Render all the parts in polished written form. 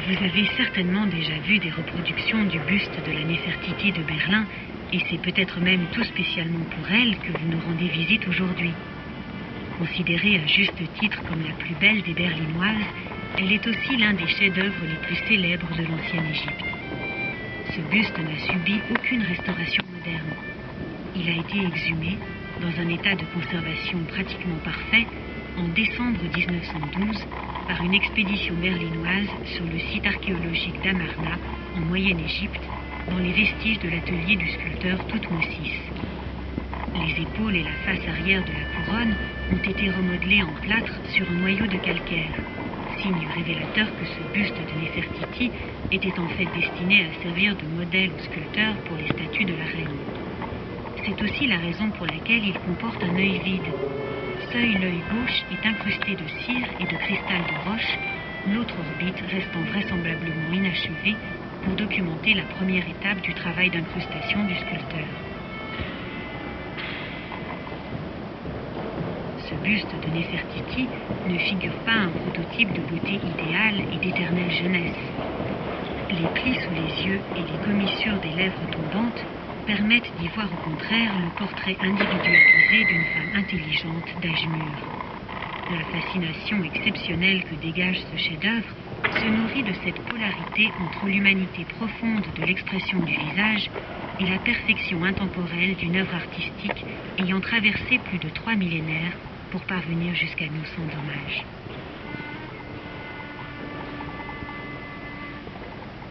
Vous avez certainement déjà vu des reproductions du buste de la Néfertiti de Berlin, et c'est peut-être même tout spécialement pour elle que vous nous rendez visite aujourd'hui. Considérée à juste titre comme la plus belle des Berlinoises, elle est aussi l'un des chefs-d'œuvre les plus célèbres de l'ancienne Égypte. Ce buste n'a subi aucune restauration moderne. Il a été exhumé, dans un état de conservation pratiquement parfait, en décembre 1912, par une expédition berlinoise sur le site archéologique d'Amarna, en Moyenne-Égypte, dans les vestiges de l'atelier du sculpteur Thoutmôsis. Les épaules et la face arrière de la couronne ont été remodelées en plâtre sur un noyau de calcaire, signe révélateur que ce buste de Néfertiti était en fait destiné à servir de modèle au sculpteur pour les statues de la reine. C'est aussi la raison pour laquelle il comporte un œil vide. Seul l'œil gauche est incrusté de cire et de cristal de roche, l'autre orbite restant vraisemblablement inachevée pour documenter la première étape du travail d'incrustation du sculpteur. Ce buste de Néfertiti ne figure pas un prototype de beauté idéale et d'éternelle jeunesse. Les plis sous les yeux et les commissures des lèvres tombantes permettent d'y voir au contraire le portrait individualisé d'une femme intelligente d'âge mûr. La fascination exceptionnelle que dégage ce chef-d'œuvre se nourrit de cette polarité entre l'humanité profonde de l'expression du visage et la perfection intemporelle d'une œuvre artistique ayant traversé plus de 3 millénaires pour parvenir jusqu'à nous sans dommage.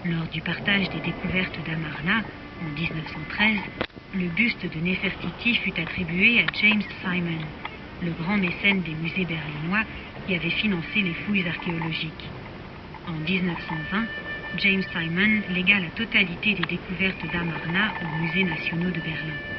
Lors du partage des découvertes d'Amarna, en 1913, le buste de Néfertiti fut attribué à James Simon, le grand mécène des musées berlinois qui avait financé les fouilles archéologiques. En 1920, James Simon légua la totalité des découvertes d'Amarna aux musées nationaux de Berlin.